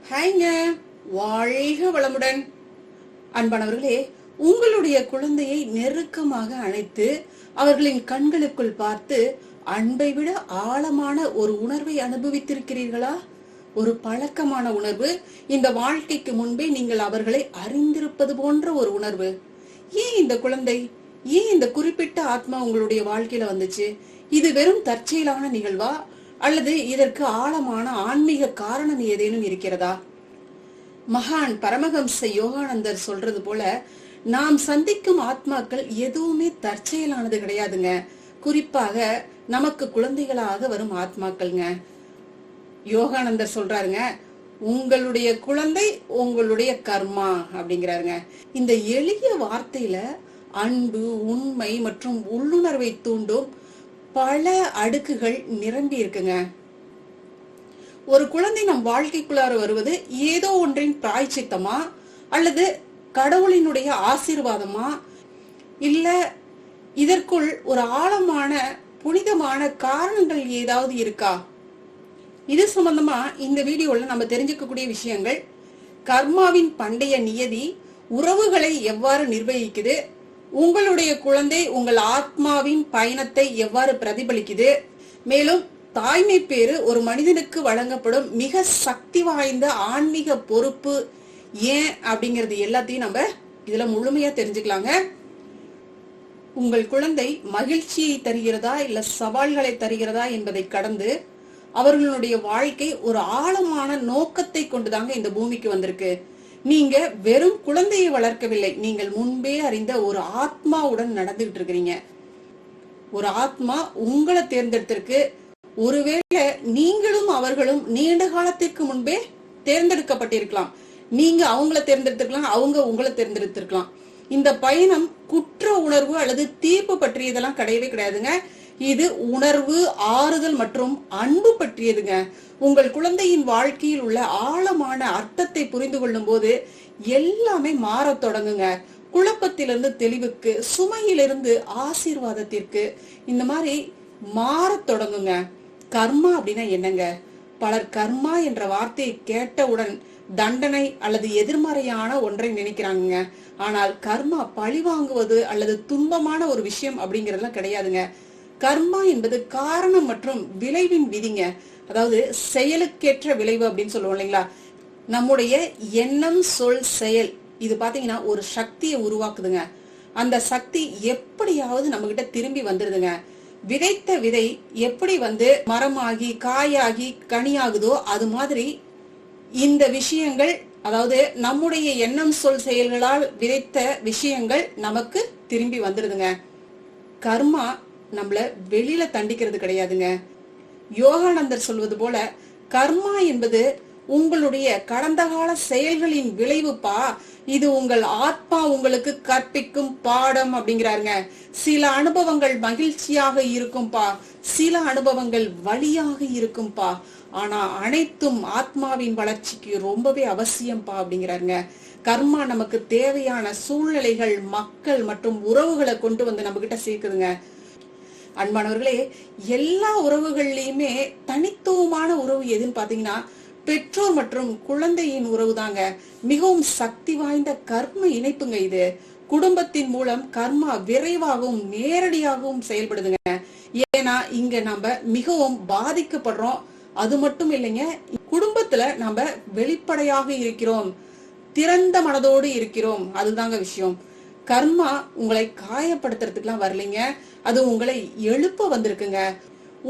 ஹாய்ங்க, வாழ்க வளமுடன். அன்பானவர்களே, உங்களுடைய குழந்தையை நெருக்கமாக அணைத்து அவர்களின் கண்களுக்குள் பார்த்து அன்பை விட ஆழமான ஒரு உணர்வை அனுபவித்திருக்கிறீர்களா? ஒரு பழக்கமான உணர்வு, இந்த வாழ்க்கைக்கு முன்பே நீங்கள் அவர்களை அறிந்திருப்பது போன்ற ஒரு உணர்வு. ஏன் இந்த குழந்தை, ஏன் இந்த குறிப்பிட்ட ஆத்மா உங்களுடைய வாழ்க்கையில வந்துச்சு? இது வெறும் தற்செயலான நிகழ்வா அல்லது இதற்கு ஆழமான ஆன்மீக காரணம் ஏதேனும் இருக்கிறதா? மகான் பரமஹம்ச யோகானந்தர் சொல்றது போல, நாம் சந்திக்கும் ஆத்மாக்கள் எதுவுமே தற்செயலானது கிடையாதுங்க. குறிப்பாக நமக்கு குழந்தைகளாக வரும் ஆத்மாக்கள்ங்க. யோகானந்தர் சொல்றாருங்க, உங்களுடைய குழந்தை உங்களுடைய கர்மா அப்படிங்கிறாருங்க. இந்த எளிய வார்த்தையில அன்பு, உண்மை மற்றும் உள்ளுணர்வை தூண்டும் பல அடுக்குகள் நிரம்பி இருக்குங்க. ஒரு குழந்தை நம் வாழ்க்கைக்குள்ளார வருவது ஏதோ ஒன்றின் பிராய்ச்சித்தமா அல்லது கடவுளினுடைய ஆசீர்வாதமா, இல்ல இதற்குள் ஒரு ஆழமான புனிதமான காரணங்கள் ஏதாவது இருக்கா? இது சம்பந்தமா இந்த வீடியோல நம்ம தெரிஞ்சுக்கக்கூடிய விஷயங்கள்: கர்மாவின் பண்டைய நியதி, உறவுகளை எவ்வாறு நிர்வகிக்குது, உங்களுடைய குழந்தை உங்கள் ஆத்மாவின் பயணத்தை எவ்வாறு பிரதிபலிக்குது, மேலும் தாய்மை பேரு ஒரு மனிதனுக்கு வழங்கப்படும் மிக சக்தி வாய்ந்த ஆன்மீக பொறுப்பு ஏன் அப்படிங்கறது எல்லாத்தையும் நம்ம இதுல முழுமையா தெரிஞ்சுக்கலாங்க. உங்கள் குழந்தை மகிழ்ச்சியை தருகிறதா இல்ல சவால்களை தருகிறதா என்பதை கடந்து அவர்களுடைய வாழ்க்கை ஒரு ஆழமான நோக்கத்தை கொண்டுதாங்க இந்த பூமிக்கு வந்திருக்கு. நீங்க வெறும் குழந்தையை வளர்க்கவில்லை, நீங்கள் முன்பே அறிந்த ஒரு ஆத்மாவுடன் நடந்துகிட்டு இருக்கிறீங்க. ஒரு ஆத்மா உங்களை தேர்ந்தெடுத்திருக்கு. ஒருவேளை நீங்களும் அவர்களும் நீண்ட காலத்திற்கு முன்பே தேர்ந்தெடுக்கப்பட்டிருக்கலாம். நீங்க அவங்கள தேர்ந்தெடுத்திருக்கலாம், அவங்க உங்களை தேர்ந்தெடுத்திருக்கலாம். இந்த பயணம் குற்ற உணர்வு அல்லது தீர்ப்பு பற்றியதெல்லாம் கிடையவே கிடையாதுங்க. இது உணர்வு, ஆறுதல் மற்றும் அன்பு பற்றியதுங்க. உங்கள் குழந்தையின் வாழ்க்கையில் உள்ள ஆழமான அர்த்தத்தை புரிந்து கொள்ளும் போது எல்லாமே மாற தொடங்குங்க. குழப்பத்திலிருந்து தெளிவுக்கு, சுமையிலிருந்து ஆசீர்வாதத்திற்கு, இந்த மாதிரி மாற தொடங்குங்க. கர்மா அப்படின்னா என்னங்க? பலர் கர்மா என்ற வார்த்தையை கேட்டவுடன் தண்டனை அல்லது எதிர்மறையான ஒன்றை நினைக்கிறாங்க. ஆனால் கர்மா பழி வாங்குவது அல்லது துன்பமான ஒரு விஷயம் அப்படிங்கறதுலாம் கிடையாதுங்க. கர்மா என்பது காரணம் மற்றும் விளைவின் விதிங்க. அதாவது செயலுக்கேற்ற விளைவு அப்படின்னு சொல்லுவோம் இல்லைங்களா? நம்முடைய எண்ணம், சொல், செயல் இது பாத்தீங்கன்னா ஒரு சக்தியை உருவாக்குதுங்க. அந்த சக்தி எப்படியாவது நம்ம கிட்ட திரும்பி வந்துருதுங்க. விதைத்த விதை எப்படி மரமாகி காயாகி கனியாகுதோ அது மாதிரி இந்த விஷயங்கள், அதாவது நம்முடைய எண்ணம், சொல், செயல்களால் விதைத்த விஷயங்கள் நமக்கு திரும்பி வந்துருதுங்க. கர்மா நம்மள வெளியில தண்டிக்கிறது கிடையாதுங்க. யோகானந்தர் சொல்வது போல, கர்மா என்பது உங்களுடைய கடந்த கால செயல்களின் விளைவுப்பா. இது உங்கள் ஆத்மா உங்களுக்கு கற்பிக்கும் பாடம் அப்படிங்கிறாருங்க. சில அனுபவங்கள் மகிழ்ச்சியாக இருக்கும்பா, சில அனுபவங்கள் வலியாக இருக்கும்பா. ஆனா அனைத்தும் ஆத்மாவின் வளர்ச்சிக்கு ரொம்பவே அவசியம்பா அப்படிங்கிறாருங்க. கர்மா நமக்கு தேவையான சூழ்நிலைகள், மக்கள் மற்றும் உறவுகளை கொண்டு வந்து நம்ம கிட்ட சேர்க்குதுங்க. அன்பானவர்களே, எல்லா உறவுகள்லயுமே தனித்துவமான உறவு எதுன்னு பாத்தீங்கன்னா பெற்றோர் மற்றும் குழந்தையின் உறவு தாங்க. மிகவும் சக்தி வாய்ந்த கர்ம இணைப்புங்க இது. குடும்பத்தின் மூலம் கர்மா விரைவாகவும் நேரடியாகவும் செயல்படுதுங்க. ஏன்னா இங்க நம்ம மிகவும் பாதிக்கப்படுறோம். அது மட்டும் இல்லைங்க, குடும்பத்துல நம்ம வெளிப்படையாக இருக்கிறோம், திறந்த மனதோடு இருக்கிறோம். அதுதாங்க விஷயம். கர்மா உங்களை காயப்படுத்துறதுக்குலாம் வரலைங்க, அது உங்களை எழுப்ப வந்திருக்குங்க.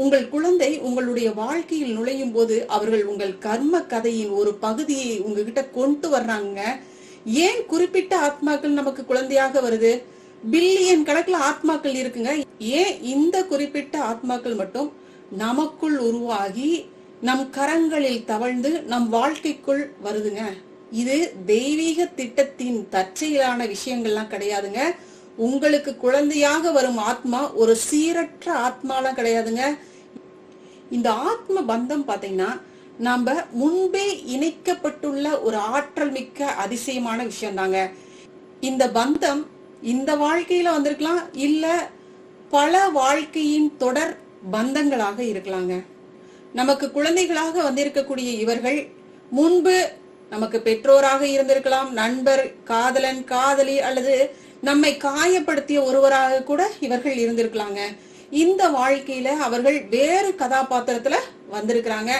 உங்கள் குழந்தை உங்களுடைய வாழ்க்கையில் நுழையும் போது அவர்கள் உங்கள் கர்ம கதையின் ஒரு பகுதியை உங்ககிட்ட கொண்டு வர்றாங்க. ஏன் குறிப்பிட்ட ஆத்மாக்கள் நமக்கு குழந்தையாக வருது? பில்லியன் கணக்குல ஆத்மாக்கள் இருக்குங்க. ஏன் இந்த குறிப்பிட்ட ஆத்மாக்கள் மட்டும் நமக்குள் உருவாகி நம் கரங்களில் தவழ்ந்து நம் வாழ்க்கைக்குள் வருதுங்க? இது தெய்வீக திட்டத்தின் தற்செயலான விஷயங்கள்லாம் கிடையாதுங்க. உங்களுக்கு குழந்தையாக வரும் ஆத்மா ஒரு சீரற்ற ஆத்மாலாம் கிடையாதுங்க. இந்த ஆத்ம பந்தம் பாத்தீங்கன்னா நாம முன்பே இணைக்கப்பட்டுள்ள ஒரு ஆற்றல் மிக்க அதிசயமான விஷயம் தாங்க. இந்த பந்தம் இந்த வாழ்க்கையில வந்திருக்கலாம், இல்ல பல வாழ்க்கையின் தொடர் பந்தங்களாக இருக்கலாங்க. நமக்கு குழந்தைகளாக வந்திருக்கக்கூடிய இவர்கள் முன்பு நமக்கு பெற்றோராக இருந்திருக்கலாம், நண்பர், காதலன், காதலி, அல்லது நம்மை காயப்படுத்திய ஒருவராக கூட இவர்கள் இருந்திருக்கலாங்க. இந்த வாழ்க்கையில அவர்கள் வேறு கதாபாத்திரத்துல வந்திருக்கிறாங்க.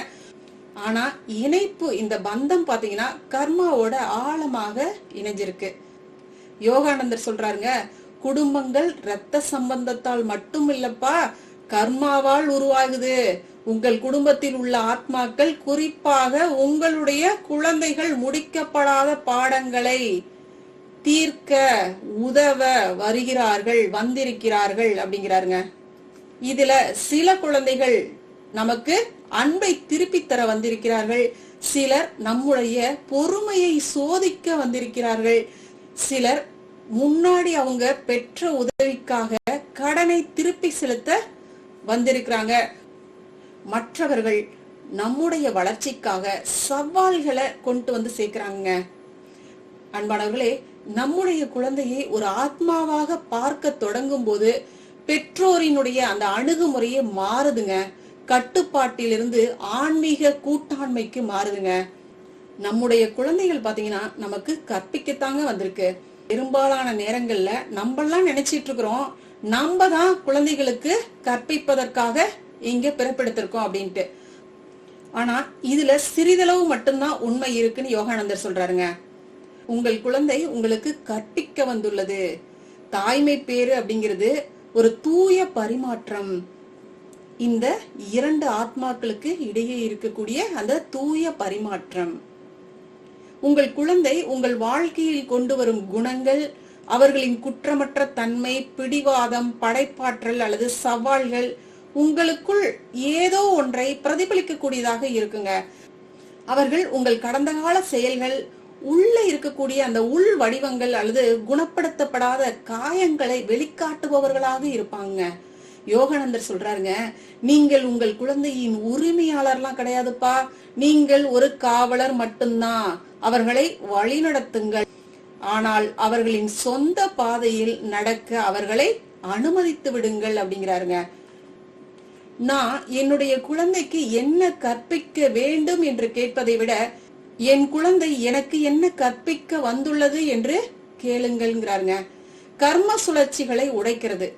ஆனா இணைப்பு, இந்த பந்தம் பாத்தீங்கன்னா கர்மாவோட ஆழமாக இணைஞ்சிருக்கு. யோகானந்தர் சொல்றாருங்க, குடும்பங்கள் இரத்த சம்பந்தத்தால் மட்டும் இல்லப்பா, கர்மாவால் உருவாகுது. உங்கள் குடும்பத்தில் உள்ள ஆத்மாக்கள், குறிப்பாக உங்களுடைய குழந்தைகள் முடிக்கப்படாத பாடங்களை தீர்க்க உதவ வந்திருக்கிறார்கள் அப்படிங்கிறாருங்க. இதுல சில குழந்தைகள் நமக்கு அன்பை திருப்பி தர வந்திருக்கிறார்கள், சிலர் நம்முடைய பொறுமையை சோதிக்க வந்திருக்கிறார்கள், சிலர் முன்னாடி அவங்க பெற்ற உதவிக்காக கடனை திருப்பி செலுத்த வந்திருக்கிறாங்க, மற்றவர்கள் நம்முடைய வளர்ச்சிக்காக சவால்களை கொண்டு வந்து சேர்க்கிறாங்க. அன்பானவர்களே, நம்முடைய குழந்தையை ஒரு ஆத்மாவாக பார்க்க தொடங்கும் போது பெற்றோரினுடைய அந்த அணுகுமுறையே மாறுதுங்க. கட்டுப்பாட்டிலிருந்து ஆன்மீக கூட்டாண்மைக்கு மாறுதுங்க. நம்முடைய குழந்தைகள் பாத்தீங்கன்னா நமக்கு கற்பிக்கத்தாங்க வந்திருக்கு. பெரும்பாலான நேரங்கள்ல நம்மெல்லாம் நினைச்சிட்டு இருக்கிறோம், நம்ம தான் குழந்தைகளுக்கு கற்பிப்பதற்காக இங்க பிறப்பெடுத்திருக்கோம் அப்படின்ட்டு. ஆனா இதுல சிறிதளவு மட்டும்தான் உண்மை இருக்குன்னு யோகானந்தர் சொல்றாருங்க. உங்கள் குழந்தை உங்களுக்கு கற்பிக்க வந்துள்ளது. தாய்மை பேரு அப்படிங்கிறது ஒரு தூய பரிமாற்றம். இந்த இரண்டு ஆத்மாக்களுக்கு இடையே இருக்கக்கூடிய அந்த தூய பரிமாற்றம். உங்கள் குழந்தை உங்கள் வாழ்க்கையில் கொண்டு வரும் குணங்கள், அவர்களின் குற்றமற்ற தன்மை, பிடிவாதம், படைப்பாற்றல் அல்லது சவால்கள் உங்களுக்குள் ஏதோ ஒன்றை பிரதிபலிக்க கூடியதாக இருக்குங்க. அவர்கள் உங்கள் கடந்த கால செயல்கள், உள்ள இருக்கக்கூடிய அந்த உள் வடிவங்கள் அல்லது குணப்படுத்தப்படாத காயங்களை வெளிக்காட்டுபவர்களாக இருப்பாங்க. யோகானந்தர் சொல்றாருங்க, நீங்கள் உங்கள் குழந்தையின் உரிமையாளர்லாம் கிடையாதுப்பா, நீங்கள் ஒரு காவலர் மட்டும்தான். அவர்களை வழிநடத்துங்கள், ஆனால் அவர்களின் சொந்த பாதையில் நடக்க அவர்களை அனுமதித்து விடுங்கள் அப்படிங்கிறாருங்க. நான் என்னுடைய குழந்தைக்கு என்ன கற்பிக்க வேண்டும் என்று கேட்பதை விட, என் குழந்தை எனக்கு என்ன கற்பிக்க வந்துள்ளது என்று கேளுங்கள்ங்கிறாருங்க. கர்ம சுழற்சிகளை உடைக்கிறது.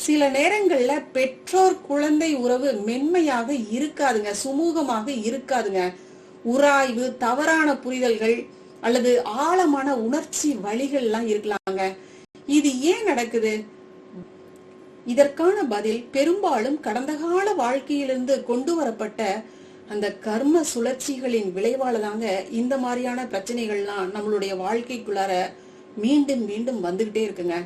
சில நேரங்கள்ல பெற்றோர் குழந்தை உறவு மென்மையாக இருக்காதுங்க, சுமூகமாக இருக்காதுங்க. உராய்வு, தவறான புரிதல்கள் அல்லது ஆழமான உணர்ச்சி வழிகள் எல்லாம் இருக்கலாங்க. இது ஏன் நடக்குது? இதற்கான பதில் பெரும்பாலும் கடந்த கால வாழ்க்கையிலிருந்து கொண்டு வரப்பட்ட அந்த கர்ம சுழற்சிகளின் விளைவால தாங்க இந்த மாதிரியான பிரச்சனைகள்லாம் நம்மளுடைய வாழ்க்கைக்குள்ளார மீண்டும் மீண்டும் வந்துகிட்டே இருக்குங்க.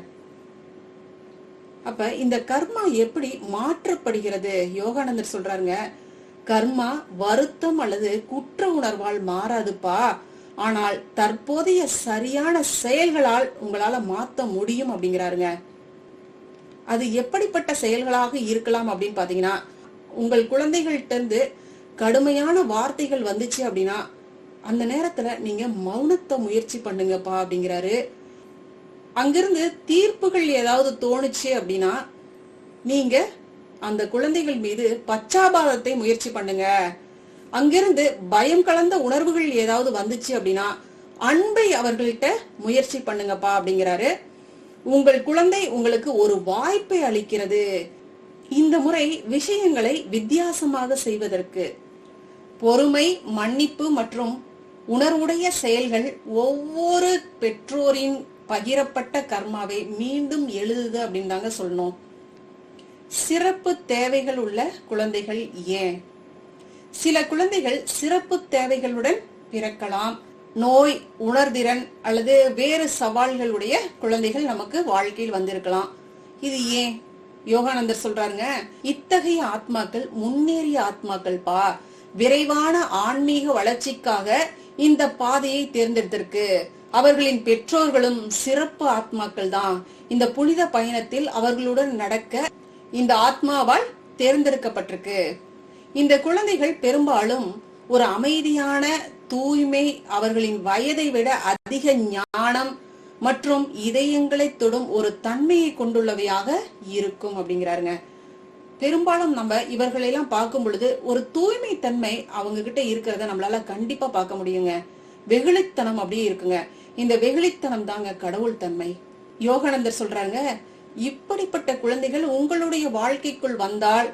அப்ப இந்த கர்மா எப்படி மாற்றப்படுகிறது? யோகானந்தர் சொல்றாருங்க, கர்மா வருத்தம் அல்லது குற்ற உணர்வால் மாறாதுப்பா, ஆனால் தற்போதைய சரியான செயல்களால் உங்களால மாத்த முடியும் அப்படிங்கிறாருங்க. அது எப்படிப்பட்ட செயல்களாக இருக்கலாம் அப்படின்னு பாத்தீங்கன்னா, உங்கள் குழந்தைகள்ட்ட இருந்து கடுமையான வார்த்தைகள் வந்துச்சு அப்படின்னா அந்த நேரத்துல நீங்க மௌனத்தை முயற்சி பண்ணுங்கப்பா அப்படிங்கிறாரு. அங்கிருந்து தீர்ப்புகள் ஏதாவது தோணுச்சு அப்படின்னா நீங்க அந்த குழந்தைகள் மீது பச்சாபாதத்தை முயற்சி பண்ணுங்க. அங்கிருந்து பயம் கலந்த உணர்வுகள் ஏதாவது வந்துச்சு அப்படின்னா அன்பை அவர்கள்ட்ட முயற்சி பண்ணுங்கப்பா அப்படிங்கிறாரு. உங்கள் குழந்தை உங்களுக்கு ஒரு வாய்ப்பை அளிக்கிறது. இந்த முறை விஷயங்களை வித்தியாசமாக செய்வதற்கு பொறுமை, மன்னிப்பு மற்றும் உணர்வுடைய செயல்கள் ஒவ்வொரு பெற்றோரின் பகிரப்பட்ட கர்மாவை மீண்டும் எழுதுது அப்படின்னு தாங்க சொல்லணும். சிறப்பு தேவைகள் உள்ள குழந்தைகள் ஏன்? சில குழந்தைகள் சிறப்பு தேவைகளுடன் பிறக்கலாம். நோய், உணர்திறன் அல்லது வேறு சவால்களுடைய குழந்தைகள் நமக்கு வாழ்க்கையில் வந்திருக்கலாம். இது ஏன்? யோகானந்தர் சொல்றாருங்க, இத்தகைய ஆத்மாக்கள் முன்னேறிய ஆத்மாக்கள் பா, விரைவான ஆன்மீக வளர்ச்சிக்காக இந்த பாதையை தேர்ந்தெடுத்திருக்கு. அவர்களின் பெற்றோர்களும் சிறப்பு ஆத்மாக்கள் தான். இந்த புனித பயணத்தில் அவர்களுடன் நடக்க இந்த ஆத்மாவால் தேர்ந்தெடுக்கப்பட்டிருக்கு. இந்த குழந்தைகள் பெரும்பாலும் ஒரு அமைதியான தூய்மை, அவர்களின் வயதை விட அதிக ஞானம் மற்றும் இதயங்களை தொடும் ஒரு தன்மையை கொண்டுள்ளவையாக இருக்கும் அப்படிங்கிறாருங்க. பெரும்பாலும் நம்ம இவர்களெல்லாம் பார்க்கும் பொழுது ஒரு தூய்மை தன்மை அவங்க கிட்ட இருக்கிறத நம்மளால கண்டிப்பா பார்க்க முடியுங்க. வெகுளித்தனம் அப்படியே இருக்குங்க. இந்த வெகுளித்தனம் தாங்க கடவுள் தன்மை. யோகானந்தர் சொல்றாங்க, இப்படிப்பட்ட குழந்தைகள் உங்களுடைய வாழ்க்கைக்குள் வந்தால்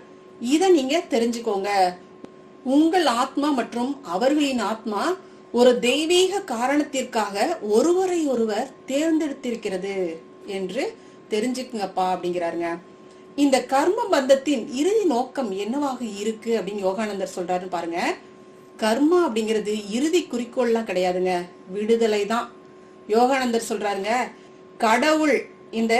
இத நீங்க தெரிஞ்சுக்கோங்க. உங்கள் ஆத்மா மற்றும் அவர்களின் ஆத்மா ஒரு தெய்வீக காரணத்திற்காக ஒருவரை ஒருவர் தேர்ந்தெடுத்திருக்கிறது என்று தெரிஞ்சுக்குங்கப்பா அப்படிங்கிறாருங்க. இந்த கர்ம பந்தத்தின் இறுதி நோக்கம் என்னவாக இருக்கு அப்படின்னு யோகானந்தர் சொல்றாரு பாருங்க. கர்மா அப்படிங்கிறது இறுதி குறிக்கோள்லாம் கிடையாதுங்க, விடுதலை தான். யோகானந்தர் சொல்றாருங்க, கடவுள், இந்த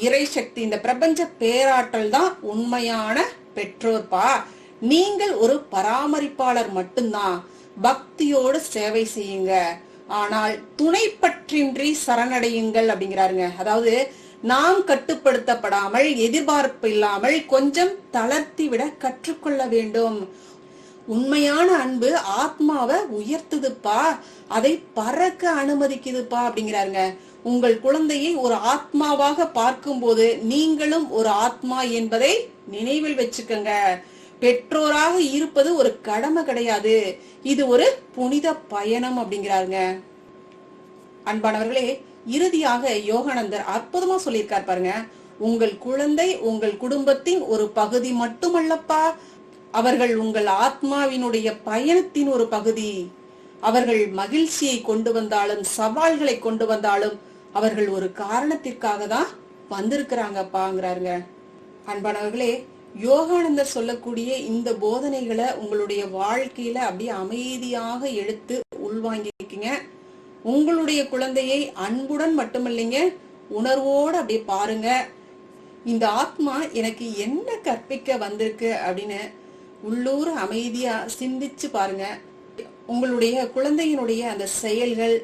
இறை சக்தி, இந்த பிரபஞ்ச பேராற்றல் தான் உண்மையான பெற்றோர்ப்பா. நீங்கள் ஒரு பராமரிப்பாளர் மட்டும்தான். பக்தியோடு சேவை செய்யுங்க, ஆனால் துணை பற்றின்றி சரணடையுங்கள் அப்படிங்கிறாருங்க. அதாவது நாம் கட்டுப்படுத்தப்படாமல், எதிர்பார்ப்பு இல்லாமல் கொஞ்சம் தளர்த்தி விட கற்றுக்கொள்ள வேண்டும். உண்மையான அன்பு ஆத்மாவை உயர்த்துதுப்பா, அதை பறக்க அனுமதிக்குதுப்பா அப்படிங்கிறாருங்க. உங்கள் குழந்தையை ஒரு ஆத்மாவாக பார்க்கும் போது நீங்களும் ஒரு ஆத்மா என்பதை நினைவில் வச்சுக்கோங்க. பெற்றோராக இருப்பது ஒரு கடமை கிடையாது, இது ஒரு புனித பயணம் அப்படிங்கிறாருங்க. அன்பானவர்களே, இறுதியாக யோகானந்தர் அற்புதமா சொல்லியிருக்கார் பாருங்க. உங்கள் குழந்தை உங்கள் குடும்பத்தின் ஒரு பகுதி மட்டுமல்லப்பா, அவர்கள் உங்கள் ஆத்மாவினுடைய பயணத்தின் ஒரு பகுதி. அவர்கள் மகிழ்ச்சியை கொண்டு வந்தாலும் சவால்களை கொண்டு வந்தாலும் அவர்கள் ஒரு காரணத்திற்காக தான் வந்திருக்கிறாங்கப்பாங்கிறாருங்க. அன்பானவர்களே, யோகானந்தர் சொல்லக்கூடிய இந்த போதனைகளை உங்களுடைய வாழ்க்கையில அப்படியே அமைதியாக எடுத்து உள்வாங்கிக்கீங்க. உங்களுடைய குழந்தையை அன்புடன் மட்டுமில்லைங்க, உணர்வோடு அப்படியே பாருங்க. இந்த ஆத்மா எனக்கு என்ன கற்பிக்க வந்திருக்கு அப்படின்னு உள்ளூர் அமைதியா சிந்திச்சு பாருங்க. உங்களுடைய குழந்தையினுடைய அந்த செயல்கள்,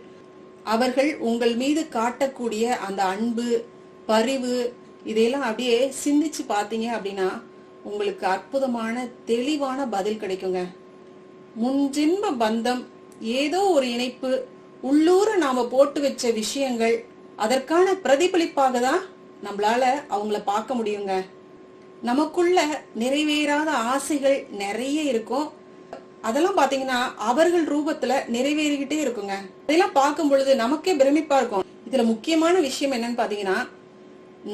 அவர்கள் உங்கள் மீது காட்டக்கூடிய அந்த அன்பு, பரிவு, இதையெல்லாம் அப்படியே சிந்திச்சு பார்த்தீங்க அப்படின்னா உங்களுக்கு அற்புதமான தெளிவான பதில் கிடைக்குங்க. முன்ஜென்ம பந்தம், ஏதோ ஒரு இணைப்பு, உள்ளூர நாம போட்டு வச்ச விஷயங்கள், அதற்கான பிரதிபலிப்பாக தான் நம்மளால அவங்கள பார்க்க முடியுங்க. நமக்குள்ள நிறைவேறாத ஆசைகள் நிறைய இருக்கும். அதெல்லாம் பாத்தீங்கன்னா அவர்கள் ரூபத்துல நிறைவேறிக்கிட்டே இருக்குங்க. இதெல்லாம் பார்க்கும் பொழுது நமக்கே பிரமிப்பா இருக்கும். இதுல முக்கியமான விஷயம் என்னன்னு பாத்தீங்கன்னா,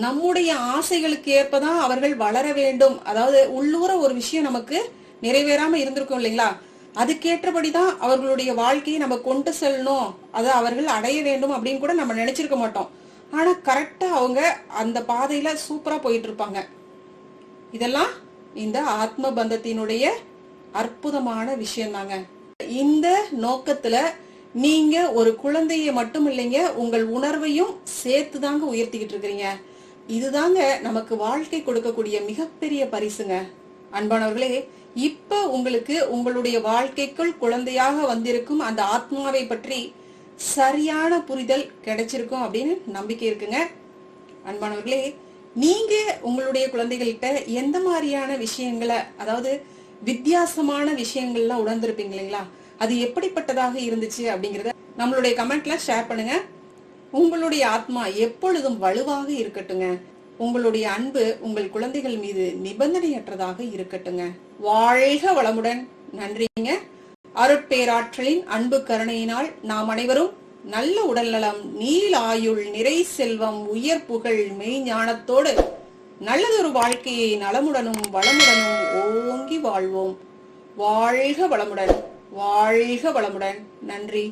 நம்முடைய ஆசைகளுக்கு ஏற்பதான் அவர்கள் வளர வேண்டும். அதாவது உள்ளூர ஒரு விஷயம் நமக்கு நிறைவேறாம இருந்திருக்கும் இல்லைங்களா, அதுக்கேற்றபடிதான் அவர்களுடைய வாழ்க்கையை நம்ம கொண்டு செல்லணும், அதை அவர்கள் அடைய வேண்டும் அப்படின்னு கூட நம்ம நினைச்சிருக்க மாட்டோம். ஆனா கரெக்டா அவங்க அந்த பாதையில சூப்பரா போயிட்டு இருப்பாங்க. இதெல்லாம் இந்த ஆத்ம பந்தத்தினுடைய அற்புதமான விஷயம் தாங்க. இந்த நோக்கத்துல நீங்க ஒரு குழந்தைய மட்டும் இல்லைங்க, உங்கள் உணர்வையும் சேர்த்து தாங்க உயர்த்திக்கிட்டு இருக்கிறீங்க. இதுதாங்க நமக்கு வாழ்க்கை கொடுக்கக்கூடிய மிகப்பெரிய பரிசுங்க. அன்பானவர்களே, இப்ப உங்களுக்கு உங்களுடைய வாழ்க்கைக்குள் குழந்தையாக வந்திருக்கும் அந்த ஆத்மாவை பற்றி சரியான புரிதல் கிடைச்சிருக்கும் அப்படின்னு நம்பிக்கை இருக்குங்க. அன்பானவர்களே, நீங்க உங்களுடைய குழந்தைகள்கிட்ட எந்த மாதிரியான விஷயங்களை, அதாவது வித்தியாசமான விஷயங்கள்லாம் உணர்ந்திருப்பீங்க இல்லைங்களா, அது எப்படிப்பட்டதாக இருந்துச்சு அப்படிங்கறத நம்மளுடைய கமெண்ட்ல ஷேர் பண்ணுங்க. உங்களுடைய ஆத்மா எப்பொழுதும் வலுவாக இருக்கட்டுங்க. உங்களுடைய அன்பு உங்கள் குழந்தைகள் மீது நிபந்தனையற்றதாக இருக்கட்டுங்க. வாழ்க வளமுடன். நன்றிங்க. அருட்பேராற்றலின் அன்பு கருணையினால் நாம் அனைவரும் நல்ல உடல்நலம், நீல ஆயுள், நிறை செல்வம், உயர் புகழ், மெய் ஞானத்தோடு நல்லதொரு வாழ்க்கையை நலமுடனும் வளமுடனும் ஓங்கி வாழ்வோம். வாழ்க வளமுடன். வாழ்க வளமுடன். நன்றி.